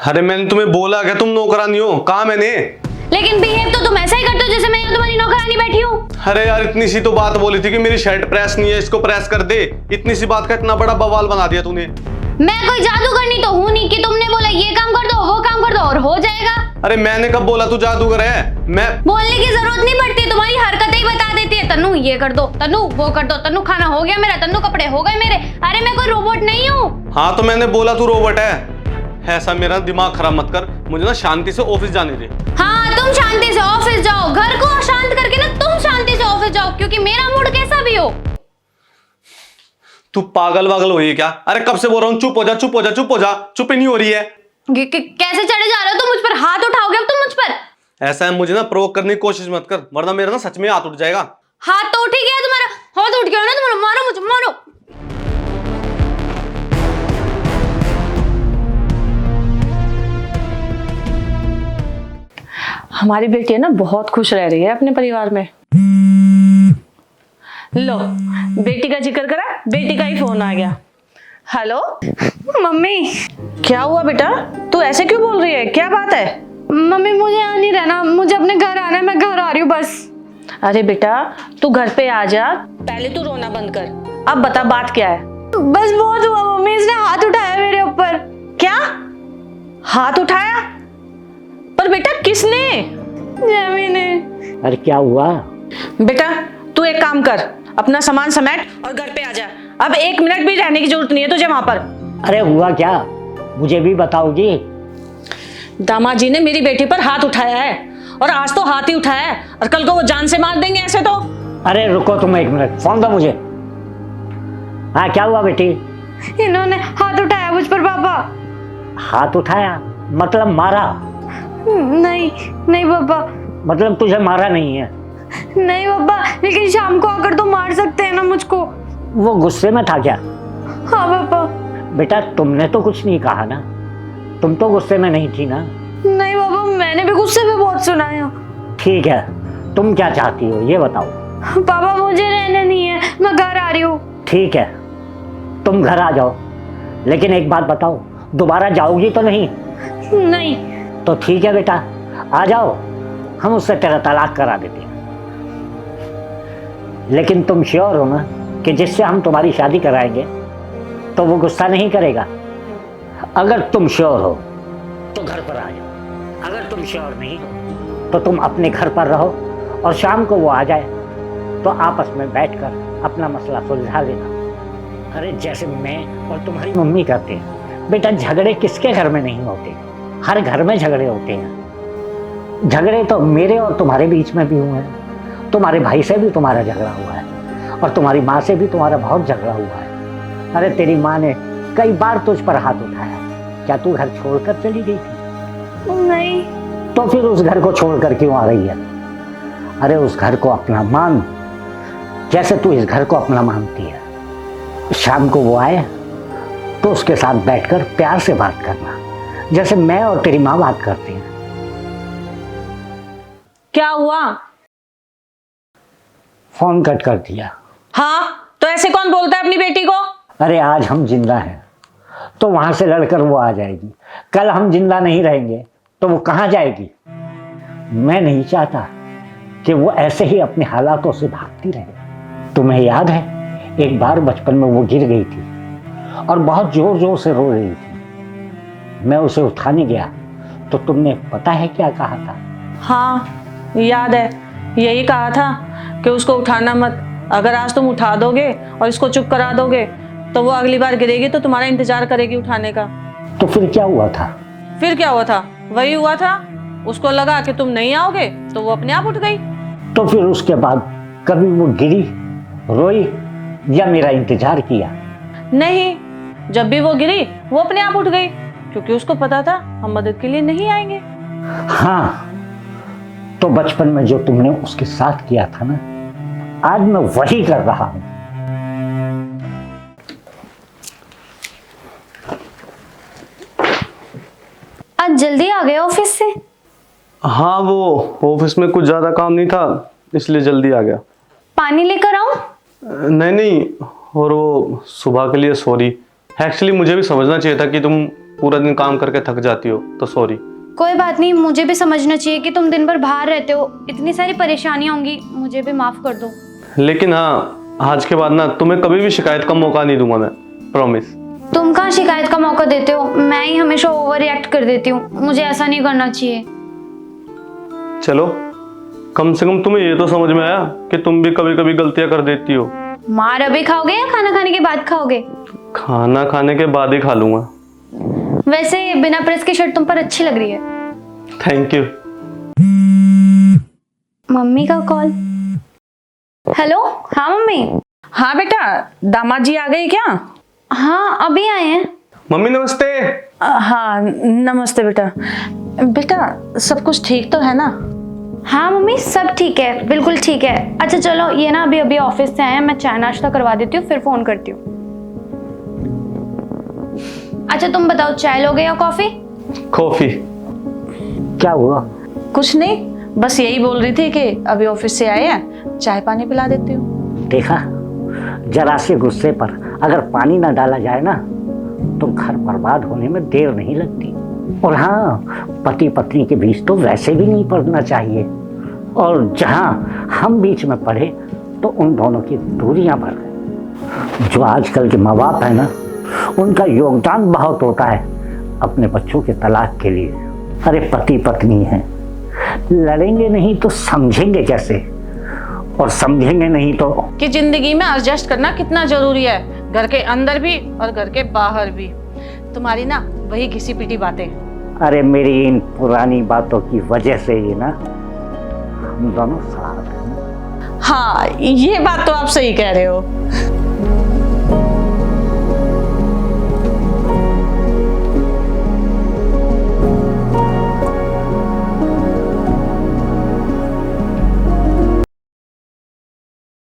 अरे मैंने तुम्हें बोला क्या तुम नौकरानी हो? कहा मैंने? लेकिन बिहेव तो तुम ऐसा ही करते हो जैसे मैं यहाँ तुम्हारी नौकरानी बैठी हूँ। अरे यार इतनी सी तो बात बोली थी कि मेरी शर्ट प्रेस नहीं है, इसको प्रेस कर दे। इतनी सी बात का इतना बड़ा बवाल बना दिया तूने। मैं कोई जादूगरनी तो हूँ नहीं कि तुमने बोला ये काम कर दो वो काम कर दो और हो जाएगा। अरे मैंने कब बोला तू जादूगर है? मैं बोलने की जरूरत नहीं पड़ती, तुम्हारी हरकतें ही बता देती है। तन्नू ये कर दो, तन्नू वो कर दो, तन्नू खाना हो गया मेरा, तन्नू कपड़े हो गए मेरे। अरे मैं कोई रोबोट नहीं हूँ। हाँ तो मैंने बोला तू रोबोट है। ऐसा मेरा दिमाग खराब मत कर, मुझे ना शांति से ऑफिस जाने दे। हाँ तुम शांति से ऑफिस जाओ, घर को शांत करके ना तुम शांति से ऑफिस जाओ, क्योंकि मेरा मूड कैसा भी हो। तू पागल वागल हुई है क्या? अरे कब से बोल रहा हूँ चुप हो जा चुप हो जा चुप हो जा, चुप ही नहीं हो रही है। कैसे चढ़े जा रहे हो तुम मुझ पर? हाथ उठाओगे अब तुम मुझ पर? ऐसा है, मुझे ना प्रोवोक करने की कोशिश मत कर, वरना मेरा ना सच में हाथ उठ जाएगा। हाथ तो उठ ही गया तुम्हारा, हाथ उठ गया ना तुम्हारा। मारो मुझे, मारो। हमारी बेटी है ना बहुत खुश रह रही है अपने परिवार में। लो बेटी का जिक्र करा, बेटी का ही फोन आ गया। Hello mummy. क्या हुआ बेटा, तू ऐसे क्यों बोल रही है, क्या बात है? मम्मी मुझे यहाँ नहीं रहना, मुझे अपने घर आना है, मैं घर आ रही हूँ बस। अरे बेटा तू घर पे आ जा, पहले तू रोना बंद कर। अब बता बात क्या है? बस बहुत हुआ मम्मी, इसने हाथ उठाया मेरे ऊपर। क्या हाथ उठाया? पर बेटा किसने? जैमी ने। अरे क्या हुआ? बेटा तू एक काम कर, अपना सामान समेट और घर पे आ जा। अब 1 मिनट भी रहने की जरूरत नहीं है तुझे वहां पर। अरे हुआ क्या, मुझे भी बताओगी? दामाद जी ने मेरी बेटी पर हाथ उठाया है, और आज तो हाथ ही उठाया है और कल को वो जान से मार देंगे ऐसे तो। अरे रुको तुम 1 मिनट, फोन दो मुझे। हाँ क्या हुआ बेटी? इन्होंने हाथ उठाया मुझ पर पापा। हाथ उठाया मतलब मारा? नहीं नहीं पापा। मतलब तुझे मारा नहीं है? नहीं पापा, लेकिन शाम को आकर तो मार सकते हैं ना मुझको। वो गुस्से में था क्या? हाँ पापा। बेटा तुमने तो कुछ नहीं कहा ना, तुम तो गुस्से में नहीं थी ना? नहीं पापा, मैंने भी गुस्से में बहुत सुनाया। ठीक है, तुम क्या चाहती हो ये बताओ। पापा मुझे रहना नहीं है, मैं घर आ रही हूँ। ठीक है तुम घर आ जाओ, लेकिन एक बात बताओ, दोबारा जाओगी तो नहीं? नहीं। तो ठीक है बेटा आ जाओ, हम उससे तेरा तलाक करा देते हैं। लेकिन तुम श्योर हो ना कि जिससे हम तुम्हारी शादी कराएंगे तो वो गुस्सा नहीं करेगा? अगर तुम श्योर हो तो घर पर आ जाओ, अगर तुम श्योर नहीं हो तो तुम अपने घर पर रहो, और शाम को वो आ जाए तो आपस में बैठकर अपना मसला सुलझा लेना। अरे जैसे मैं और तुम्हारी मम्मी करते हैं बेटा, झगड़े किसके घर में नहीं होते, हर घर में झगड़े होते हैं। झगड़े तो मेरे और तुम्हारे बीच में भी हुए हैं, तुम्हारे भाई से भी तुम्हारा झगड़ा हुआ है, और तुम्हारी माँ से भी तुम्हारा बहुत झगड़ा हुआ है। अरे तेरी माँ ने कई बार तुझ पर हाथ उठाया, क्या तू घर छोड़कर चली गई थी? नहीं। तो फिर उस घर को छोड़कर क्यों आ रही है? अरे उस घर को अपना मान, जैसे तू इस घर को अपना मानती है। शाम को वो आए तो उसके साथ बैठकर प्यार से बात करना, जैसे मैं और तेरी माँ बात करते हैं। क्या हुआ? फोन कट कर दिया। हाँ तो ऐसे कौन बोलता है अपनी बेटी को? अरे आज हम जिंदा हैं तो वहां से लड़कर वो आ जाएगी, कल हम जिंदा नहीं रहेंगे तो वो कहाँ जाएगी? मैं नहीं चाहता कि वो ऐसे ही अपने हालातों से भागती रहे। तुम्हें याद है एक बार बचपन में वो गिर गई थी और बहुत जोर जोर से रो रही थी। मैं उसे उठाने गया तो तुमने पता है क्या कहा था? हाँ याद है, यही कहा था कि उसको उठाना मत, अगर आज तुम उठा दोगे और इसको चुप करा दोगे तो वो अगली बार गिरेगी तो तुम्हारा इंतजार करेगी उठाने का। तो फिर क्या हुआ था? फिर क्या हुआ था? वही हुआ था, उसको लगा कि तुम नहीं आओगे तो वो अपने आप उठ गई। तो फिर उसके बाद कभी वो गिरी, रोई या मेरा इंतजार किया? नहीं, जब भी वो गिरी वो अपने आप उठ गई, क्योंकि उसको पता था हम मदद के लिए नहीं आएंगे। हाँ तो बचपन में जो तुमने उसके साथ किया था ना, आज मैं वही कर रहा हूं। आज जल्दी आ गए ऑफिस से? हाँ वो ऑफिस में कुछ ज्यादा काम नहीं था इसलिए जल्दी आ गया। पानी लेकर आऊं? नहीं नहीं, और वो सुबह के लिए सॉरी। एक्चुअली मुझे भी समझना चाहिए था कि तुम पूरा दिन काम करके थक जाती हो तो सॉरी। कोई बात नहीं, मुझे भी समझना चाहिए कि तुम दिन भर बाहर रहते हो, इतनी सारी परेशानियां होंगी, मुझे भी माफ कर दो। लेकिन हाँ, आज के बाद ना तुम्हें कभी भी शिकायत का मौका नहीं दूंगा मैं, प्रॉमिस। तुम कहाँ शिकायत का मौका देते हो, मैं ही हमेशा ओवर रिएक्ट कर देती हूँ, मुझे ऐसा नहीं करना चाहिए। चलो, कम से कम तुम्हें ये तो समझ में आया कि तुम भी कभी कभी गलतियां कर देती हो। मार अभी खाओगे या खाना खाने के बाद खाओगे? खाना खाने के बाद ही खा लूंगा। वैसे बिना प्रेस की शर्ट तुम पर अच्छी लग रही है। Thank you. मम्मी का कॉल। हेलो, हाँ मम्मी। हाँ बेटा, दामाद जी आ गए क्या? हाँ अभी आए हैं। मम्मी नमस्ते। हाँ नमस्ते बेटा। बेटा सब कुछ ठीक तो है ना? हाँ मम्मी सब ठीक है, बिल्कुल ठीक है। अच्छा चलो, ये ना अभी अभी ऑफिस से आए हैं, मैं चाय नाश्ता करवा देती हूँ, फिर फोन करती हूँ। अच्छा तुम बताओ, चाय लोगे या कॉफी? कॉफी। क्या हुआ? कुछ नहीं, बस यही बोल रही थी कि अभी ऑफिस से आए हैं, चाय पानी पिला देती हूँ। देखा, जरा से गुस्से पर अगर पानी ना डाला जाए ना तो घर बर्बाद होने में देर नहीं लगती। और हाँ, पति पत्नी के बीच तो वैसे भी नहीं पड़ना चाहिए, और जहाँ हम बीच में पड़े तो उन दोनों की दूरियां बढ़ गई। जो आजकल के माँ बाप है ना, उनका योगदान बहुत होता है अपने बच्चों के तलाक के लिए। अरे पति पत्नी हैं, लड़ेंगे नहीं तो समझेंगे कैसे, और समझेंगे नहीं तो। कि जिंदगी में एडजस्ट करना कितना जरूरी है, घर के अंदर भी और घर के बाहर भी। तुम्हारी ना वही घिसी पिटी बातें। अरे मेरी इन पुरानी बातों की वजह से ही ना हम दोनों साथ हैं। हाँ ये बात तो आप सही कह रहे हो।